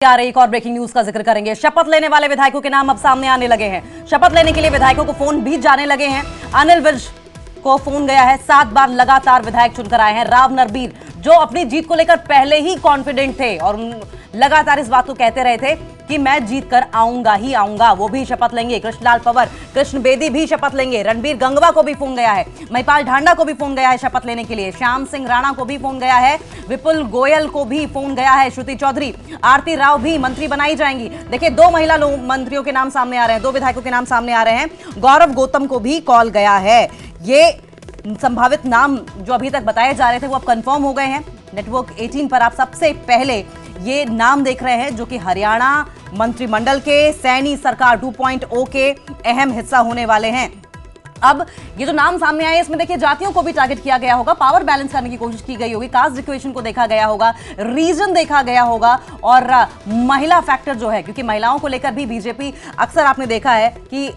आ रही एक और ब्रेकिंग न्यूज का जिक्र करेंगे। शपथ लेने वाले विधायकों के नाम अब सामने आने लगे हैं। शपथ लेने के लिए विधायकों को फोन भी जाने लगे हैं। अनिल विज को फोन गया है। 7 बार लगातार विधायक चुनकर आए हैं। राव नरबीर जो अपनी जीत को लेकर पहले ही कॉन्फिडेंट थे और लगातार इस बात को कहते रहे थे कि मैं जीत कर आऊंगा ही आऊंगा, वो भी शपथ लेंगे। कृष्णलाल पंवार, कृष्ण बेदी भी शपथ लेंगे। रणबीर गंगवा को भी फोन गया है। महिपाल ढांडा को भी फोन गया है शपथ लेने के लिए। श्याम सिंह राणा को भी फोन गया है। विपुल गोयल को भी फोन गया है। श्रुति चौधरी, आरती राव भी मंत्री बनाई जाएंगी। देखिए, 2 महिला मंत्रियों के नाम सामने आ रहे हैं, 2 विधायकों के नाम सामने आ रहे हैं। गौरव गौतम को भी कॉल गया है। ये संभावित नाम जो अभी तक बताए जा रहे थे वो अब कंफर्म हो गए हैं। नेटवर्क 18 पर आप सबसे पहले ये नाम देख रहे हैं जो कि हरियाणा मंत्रिमंडल के सैनी सरकार 2.0 के अहम हिस्सा होने वाले हैं। अब ये जो नाम सामने आए इसमें देखिए जातियों को भी टारगेट किया गया होगा, पावर बैलेंस करने की कोशिश की गई होगी, कास्ट इक्वेशन को देखा गया होगा, रीजन देखा गया होगा और महिला फैक्टर जो है, क्योंकि महिलाओं को लेकर भी बीजेपी अक्सर आपने देखा है कि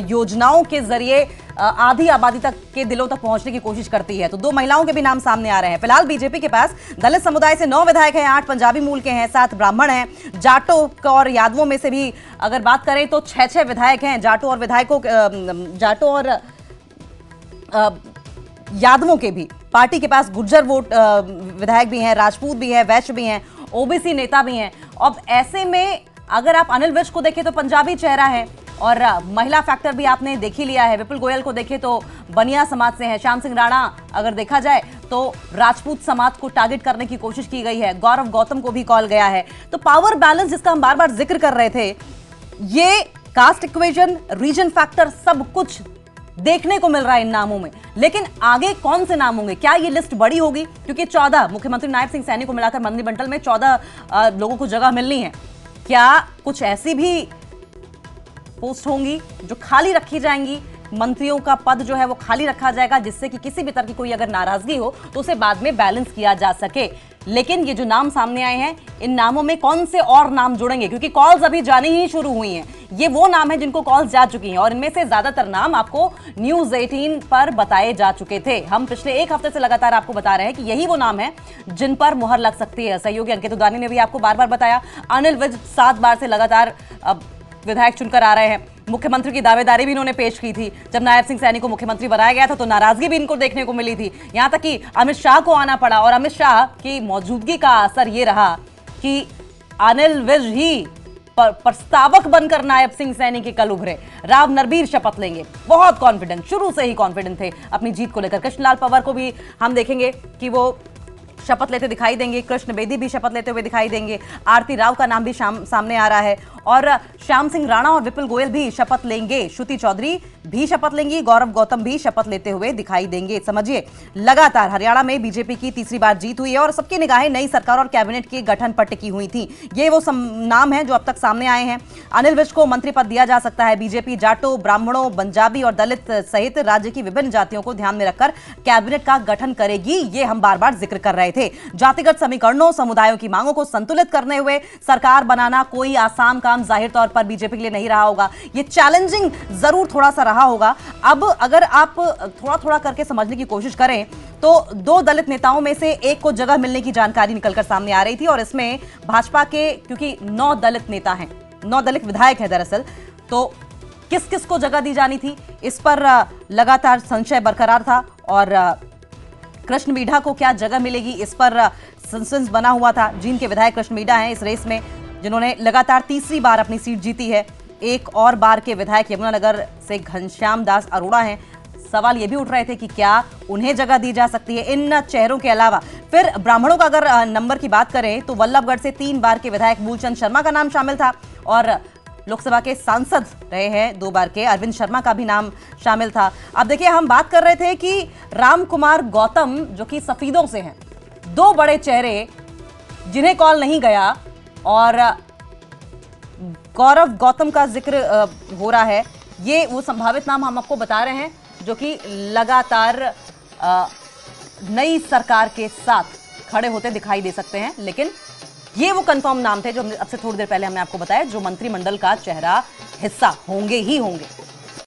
योजनाओं के जरिए आधी आबादी तक के दिलों तक पहुंचने की कोशिश करती है। तो 2 महिलाओं के भी नाम सामने आ रहे हैं। फिलहाल बीजेपी के पास दलित समुदाय से 9 विधायक हैं, 8 पंजाबी मूल के हैं, 7 ब्राह्मण हैं। जाटों और यादवों में से भी अगर बात करें तो 6 विधायक हैं। जाटों और यादवों के भी पार्टी के पास गुर्जर वोट विधायक भी हैं, राजपूत भी हैं, वैश्य भी हैं, ओबीसी नेता भी हैं। अब ऐसे में अगर आप अनिल विज को देखें तो पंजाबी चेहरा है और महिला फैक्टर भी आपने देख ही लिया है। विपुल गोयल को देखें तो बनिया समाज से हैं। श्याम सिंह राणा अगर देखा जाए तो राजपूत समाज को टारगेट करने की कोशिश की गई है। गौरव गौतम को भी कॉल गया है। तो पावर बैलेंस जिसका हम बार बार जिक्र कर रहे थे, ये कास्ट इक्वेशन, रीजन फैक्टर सब कुछ देखने को मिल रहा है इन नामों में। लेकिन आगे कौन से नाम होंगे? क्या ये लिस्ट बड़ी होगी? क्योंकि 14 मुख्यमंत्री नायब सिंह सैनी को मिलाकर मंत्रिमंडल में 14 लोगों को जगह मिलनी है। क्या कुछ ऐसी भी पोस्ट होंगी जो खाली रखी जाएंगी? मंत्रियों का पद जो है वो खाली रखा जाएगा जिससे कि किसी भी तरह की कोई अगर नाराजगी हो तो उसे बाद में बैलेंस किया जा सके। लेकिन ये जो नाम सामने आए हैं, इन नामों में कौन से और नाम जुड़ेंगे? क्योंकि कॉल्स अभी जानी ही शुरू हुई हैं। ये वो नाम है जिनको कॉल्स जा चुकी हैं और इनमें से ज्यादातर नाम आपको न्यूज 18 पर बताए जा चुके थे। हम पिछले 1 हफ्ते से लगातार आपको बता रहे हैं कि यही वो नाम है जिन पर मुहर लग सकती है। सहयोगी अंकित उदानी ने भी आपको बार बार बताया। अनिल विज 7 बार से लगातार विधायक चुनकर आ रहे हैं। मुख्यमंत्री की दावेदारी भी इन्होंने पेश की थी। जब नायब सिंह सैनी को मुख्यमंत्री बनाया गया था तो नाराजगी भी इनको देखने को मिली थी। यहां तक कि अमित शाह को आना पड़ा और अमित शाह की मौजूदगी का असर ये रहा कि अनिल विज ही प्रस्तावक बनकर नायब सिंह सैनी के कल उभरे। राव नरबीर शपथ लेंगे, बहुत कॉन्फिडेंट, शुरू से ही कॉन्फिडेंट थे अपनी जीत को लेकर। कृष्णलाल पंवार को भी हम देखेंगे कि वो शपथ लेते दिखाई देंगे। कृष्ण बेदी भी शपथ लेते हुए दिखाई देंगे। आरती राव का नाम भी सामने आ रहा है और श्याम सिंह राणा और विपुल गोयल भी शपथ लेंगे। श्रुति चौधरी भी शपथ लेंगी। गौरव गौतम भी शपथ लेते हुए दिखाई देंगे। समझिए, लगातार हरियाणा में बीजेपी की तीसरी बार जीत हुई है और सबकी निगाहें नई सरकार और कैबिनेट के गठन पर टिकी हुई थी। ये वो नाम है जो अब तक सामने आए हैं। अनिल विज को मंत्री पद दिया जा सकता है। बीजेपी जाटों, ब्राह्मणों, पंजाबी और दलित सहित राज्य की विभिन्न जातियों को ध्यान में रखकर कैबिनेट का गठन करेगी। ये हम बार बार जिक्र कर रहे थे। जातिगत समीकरणों, समुदायों की मांगों को संतुलित करने हुए सरकार बनाना कोई आसान काम जाहिर तौर पर बीजेपी के लिए नहीं रहा होगा। ये चैलेंजिंग जरूर थोड़ा सा रहा होगा। अब अगर आप थोड़ा थोड़ा करके समझने की कोशिश करें तो 2 दलित नेताओं में से एक को जगह मिलने की जानकारी निकलकर सामने आ रही थी और इसमें भाजपा के, क्योंकि 9 दलित नेता हैं, 9 दलित विधायक हैं दरअसल, तो किस किस को जगह दी जानी थी इस पर लगातार संशय बरकरार था और कृष्ण मीढा को क्या जगह मिलेगी इस पर सस्पेंस बना हुआ था। जींद के विधायक कृष्ण मीढा हैं इस रेस में, जिन्होंने लगातार तीसरी बार अपनी सीट जीती है। एक और बार के विधायक यमुनानगर से घनश्याम दास अरोड़ा हैं। सवाल ये भी उठ रहे थे कि क्या उन्हें जगह दी जा सकती है इन चेहरों के अलावा। फिर ब्राह्मणों का अगर नंबर की बात करें तो वल्लभगढ़ से 3 बार के विधायक मूलचंद शर्मा का नाम शामिल था और लोकसभा के सांसद रहे हैं 2 बार के अरविंद शर्मा का भी नाम शामिल था। अब देखिए, हम बात कर रहे थे कि राम कुमार गौतम जो कि सफीदों से हैं, 2 बड़े चेहरे जिन्हें कॉल नहीं गया और गौरव गौतम का जिक्र हो रहा है। ये वो संभावित नाम हम आपको बता रहे हैं जो कि लगातार नई सरकार के साथ खड़े होते दिखाई दे सकते हैं। लेकिन ये वो कंफर्म नाम थे जो अब से थोड़ी देर पहले हमने आपको बताया, जो मंत्रिमंडल का चेहरा हिस्सा होंगे ही होंगे।